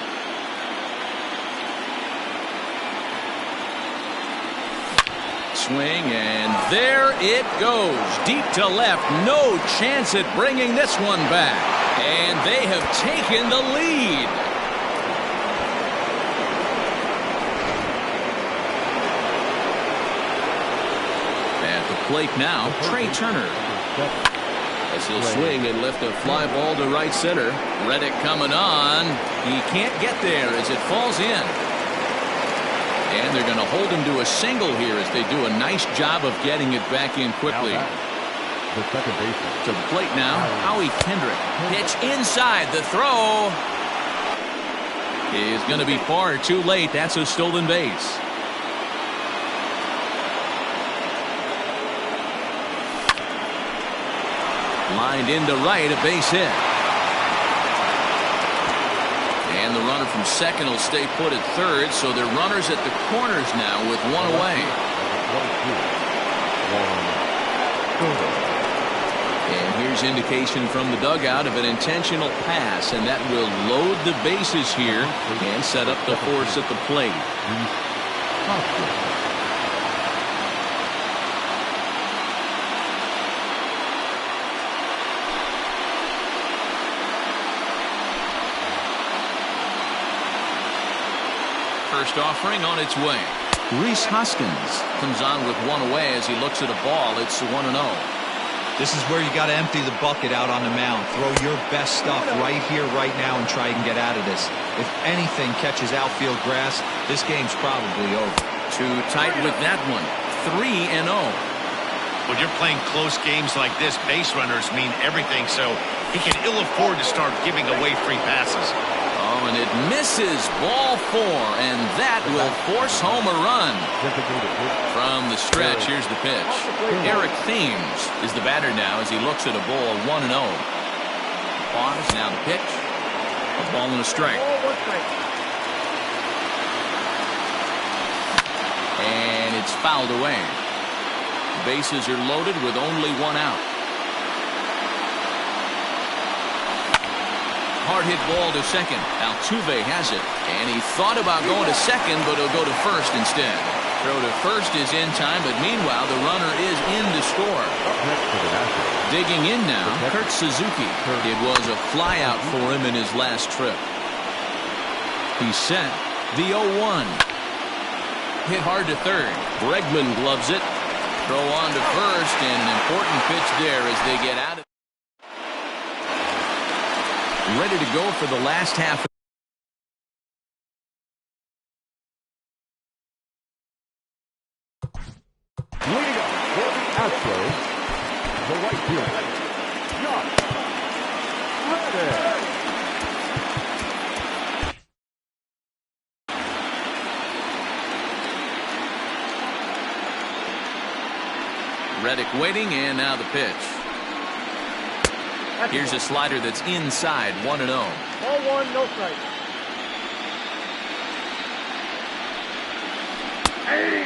Swing, and there it goes. Deep to left. No chance at bringing this one back. And they have taken the lead. At the plate now, Trey Turner. As he'll swing and lift a fly ball to right center. Reddick coming on. He can't get there as it falls in. And they're going to hold him to a single here as they do a nice job of getting it back in quickly. The second baseman. To the plate now, Howie Kendrick. Pitch inside. The throw is going to be far too late. That's a stolen base. Lined into right, a base hit. And the runner from second will stay put at third, so they're runners at the corners now with 1 away. And here's indication from the dugout of an intentional pass, and that will load the bases here and set up the force at the plate. First offering on its way. Rhys Hoskins comes on with 1 away as he looks at a ball. It's 1-0. This is where you got to empty the bucket out on the mound. Throw your best stuff right here, right now, and try and get out of this. If anything catches outfield grass, this game's probably over. Too tight with that one. 3-0. When you're playing close games like this, base runners mean everything, so he can ill afford to start giving away free passes. Oh, and it misses. Ball 4, and that will force home a run. From the stretch, here's the pitch. Eric Thames is the batter now as he looks at a ball 1-0. Pause, now the pitch. A ball and a strike. And it's fouled away. Bases are loaded with only one out. Hard hit ball to second. Altuve has it. And he thought about going to second, but he'll go to first instead. Throw to first is in time, but meanwhile the runner is in to score. Digging in now, Kurt Suzuki. It was a flyout for him in his last trip. He's set. The 0-1. Hit hard to third. Bregman gloves it. Throw on to first, and an important pitch there as they get out of it. Ready to go for the last half. Leading up for the Astros, the right fielder, Josh Reddick. Reddick waiting, and now the pitch. Here's a slider that's inside, 1-0. Ball one, no strike.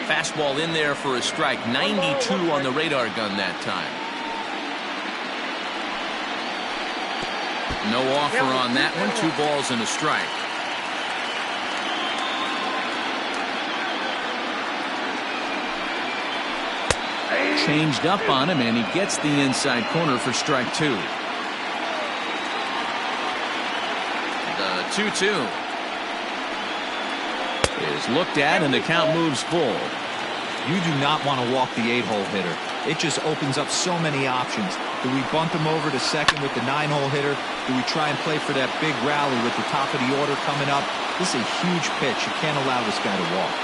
Fastball in there for a strike. 92 on the radar gun that time. No offer on that one. 2 balls and a strike. Changed up on him, and he gets the inside corner for strike 2. The 2-2 is looked at, and the count moves full. You do not want to walk the 8-hole hitter. It just opens up so many options. Do we bunt him over to second with the 9-hole hitter? Do we try and play for that big rally with the top of the order coming up? This is a huge pitch. You can't allow this guy to walk.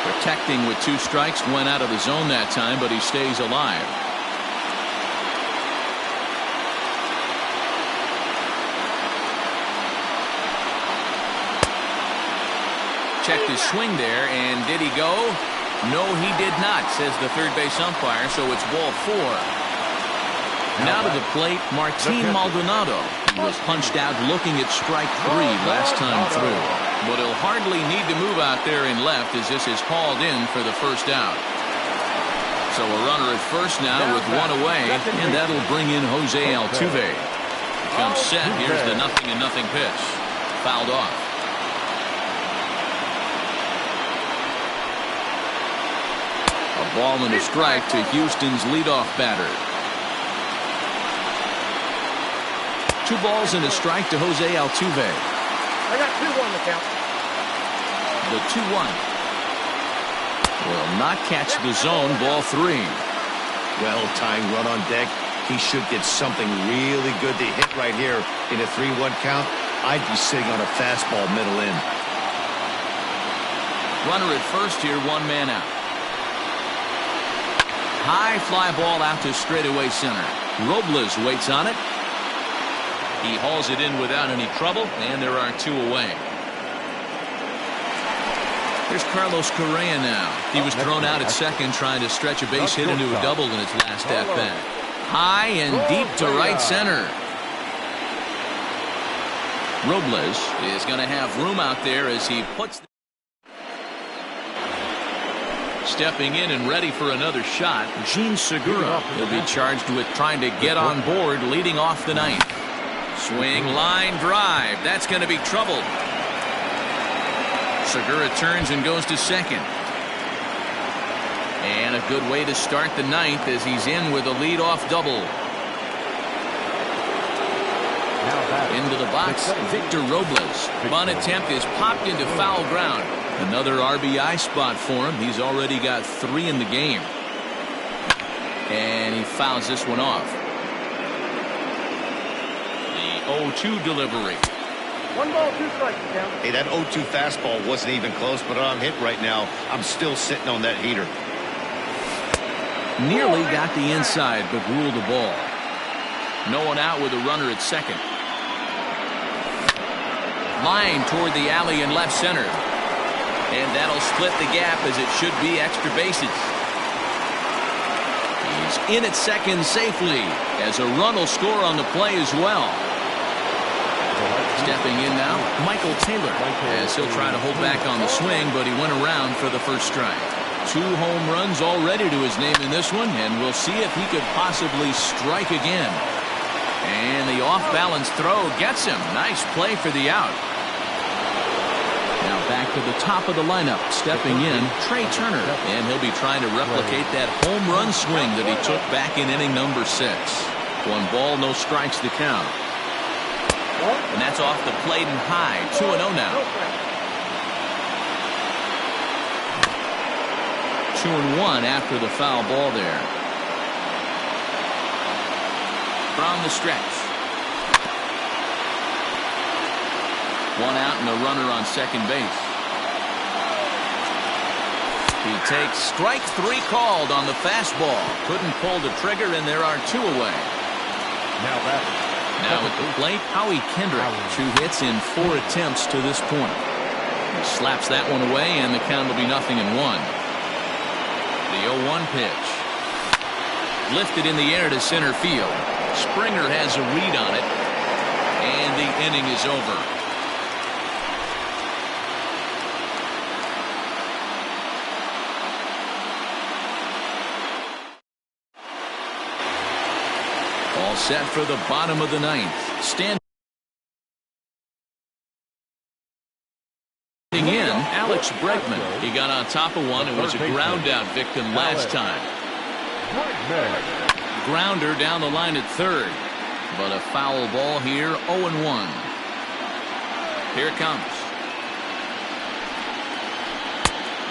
Protecting with 2 strikes, went out of the zone that time, but he stays alive. Checked his swing there, and did he go? No, he did not, says the third base umpire, so it's ball 4. Now to the plate, Martin Maldonado. He was punched out looking at strike 3 last time through. But he'll hardly need to move out there in left as this is hauled in for the first out. So a runner at first now with 1 away, and that'll bring in Jose Altuve. Comes set. Here's the 0-0 pitch. Fouled off. A ball and a strike to Houston's leadoff batter. 2 balls and a strike to Jose Altuve. I got 2 on the count. The 2-1 will not catch the zone. Ball 3. Well, tying run on deck. He should get something really good to hit right here in a 3-1 count. I'd be sitting on a fastball middle in. Runner at first here, 1 man out. High fly ball out to straightaway center. Robles waits on it. He hauls it in without any trouble, and there are 2 away. Here's Carlos Correa now. He was thrown out at second trying to stretch a base hit into a double in his last at-bat. High and deep to right center. Robles is going to have room out there as he puts. Stepping in and ready for another shot, Gene Segura will be charged with trying to get on board leading off the 9th. Swing, line, drive. That's going to be trouble. Segura turns and goes to second. And a good way to start the 9th as he's in with a leadoff double. Into the box, Victor Robles. Bunt attempt is popped into foul ground. Another RBI spot for him. He's already got 3 in the game. And he fouls this one off. 0-2 delivery. 1 ball, 2 strikes down. Hey, that 0-2 fastball wasn't even close, but on hit right now, I'm still sitting on that heater. Nearly got the inside, but ruled the ball. No one out with a runner at second. Line toward the alley in left center. And that'll split the gap as it should be extra bases. He's in at second safely as a run will score on the play as well. Stepping in now, Michael Taylor, as he'll try to hold back on the swing, but he went around for the first strike. 2 home runs already to his name in this one, and we'll see if he could possibly strike again. And the off-balance throw gets him. Nice play for the out. Now back to the top of the lineup. Stepping in, Trey Turner, and he'll be trying to replicate that home run swing that he took back in inning number 6. 1 ball, no strikes to count. And that's off the plate and high. 2-0 now. 2-1 after the foul ball there. From the stretch. 1 out and a runner on second base. He takes strike 3 called on the fastball. Couldn't pull the trigger, and there are 2 away. Now at the plate, Howie Kendrick. 2 hits in 4 attempts to this point. He slaps that one away, and the count will be 0-1. The 0-1 pitch. Lifted in the air to center field. Springer has a read on it, and the inning is over. All set for the bottom of the 9th. Standing in, Alex Bregman. He got on top of one. It was a ground out victim last time. Grounder down the line at third. But a foul ball here, 0-1. Here it comes.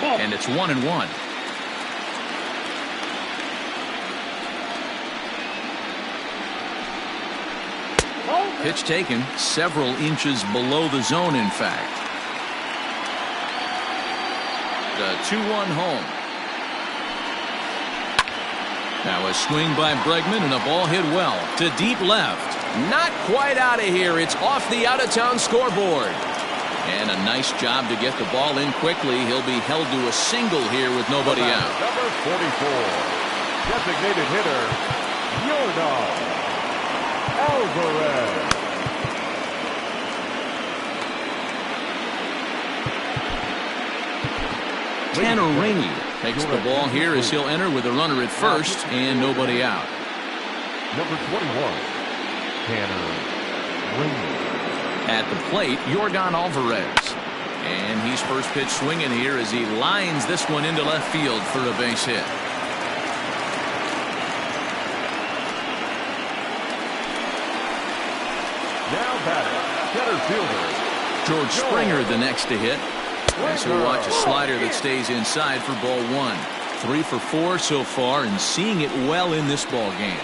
And it's 1-1. Pitch taken several inches below the zone, in fact. The 2-1 home. Now a swing by Bregman and a ball hit well to deep left. Not quite out of here. It's off the out-of-town scoreboard. And a nice job to get the ball in quickly. He'll be held to a single here with nobody out. Number 44, designated hitter, Yordan Alvarez. Tanner Rainey takes the ball here as he'll enter with a runner at first and nobody out. Number 21, Tanner Rainey. At the plate, Yordan Alvarez. And he's first pitch swinging here as he lines this one into left field for a base hit. Now batting, center fielder George Springer the next to hit. As he'll watch a slider that stays inside for ball 1. 3 for 4 so far and seeing it well in this ball game.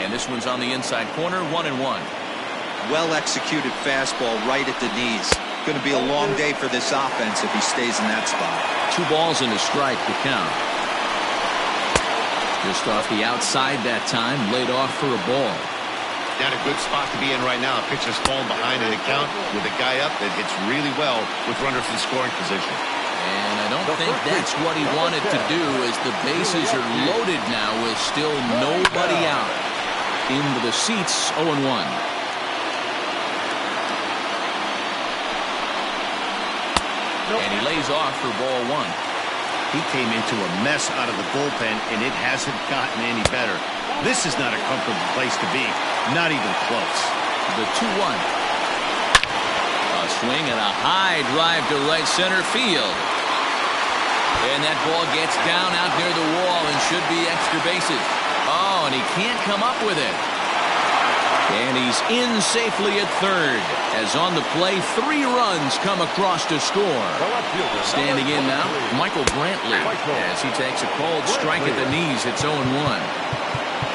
And this one's on the inside corner, 1-1. Well executed fastball right at the knees. Going to be a long day for this offense if he stays in that spot. 2 balls and a strike to count. Just off the outside that time, laid off for a ball. Not a good spot to be in right now. Pitcher's falling behind in the count with a guy up that hits really well with runners in scoring position. And I don't think that's what he wanted to do, as the bases are loaded now with still nobody out. Into the seats, 0-1. And he lays off for ball 1. He came into a mess out of the bullpen, and it hasn't gotten any better. This is not a comfortable place to be. Not even close. The 2-1. A swing and a high drive to right center field. And that ball gets down out near the wall and should be extra bases. Oh, and he can't come up with it. And he's in safely at third, as on the play 3 runs come across to score. Standing in now, Michael Brantley, as he takes a cold strike at the knees. It's 0-1.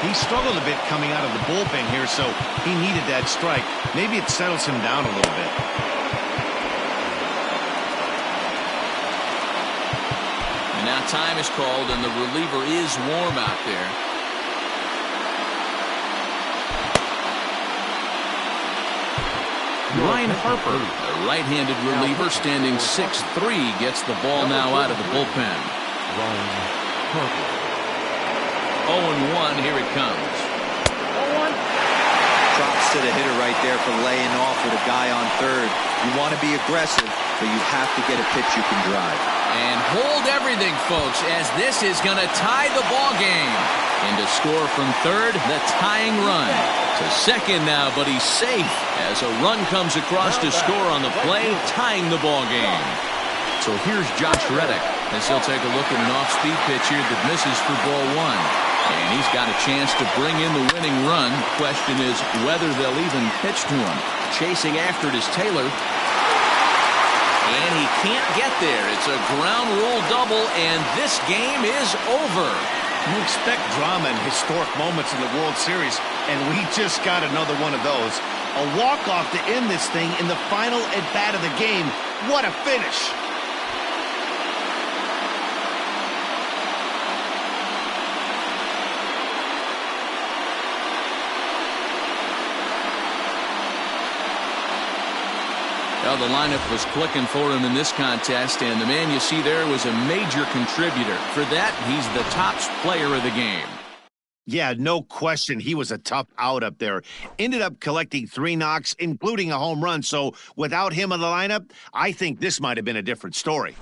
He struggled a bit coming out of the bullpen here, so he needed that strike. Maybe it settles him down a little bit. And now time is called, and the reliever is warm out there. Ryan Harper, the right-handed reliever, standing 6'3", gets the ball now out of the bullpen. Ryan Harper. 0-1, here it comes. 0-1. Drops to the hitter right there for laying off with a guy on third. You want to be aggressive, but you have to get a pitch you can drive. And hold everything, folks, as this is going to tie the ball game. And to score from third, the tying run. To second now, but he's safe as a run comes across to score on the play, tying the ball game. So here's Josh Reddick as he'll take a look at an off-speed pitch here that misses for ball one. And he's got a chance to bring in the winning run. Question is whether they'll even pitch to him. Chasing after it is Taylor. And he can't get there. It's a ground rule double, and this game is over. You expect drama and historic moments in the World Series, and we just got another one of those. A walk-off to end this thing in the final at-bat of the game. What a finish! Well, the lineup was clicking for him in this contest, and the man you see there was a major contributor. For that, he's the top player of the game. Yeah, no question. He was a tough out up there. Ended up collecting 3 knocks, including a home run. So without him in the lineup, I think this might have been a different story.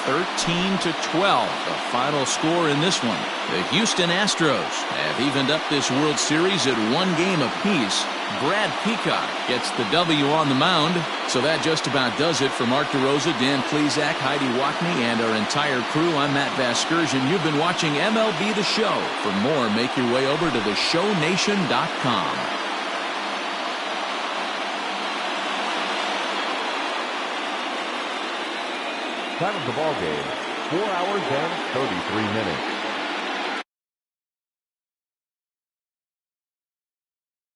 (13-12), the final score in this one. The Houston Astros have evened up this World Series at 1 game apiece. Brad Peacock gets the W on the mound. So that just about does it for Mark DeRosa, Dan Plesac, Heidi Wackney, and our entire crew. I'm Matt Vasgersian. You've been watching MLB The Show. For more, make your way over to theshownation.com. Time of the ball game, 4 hours and 33 minutes.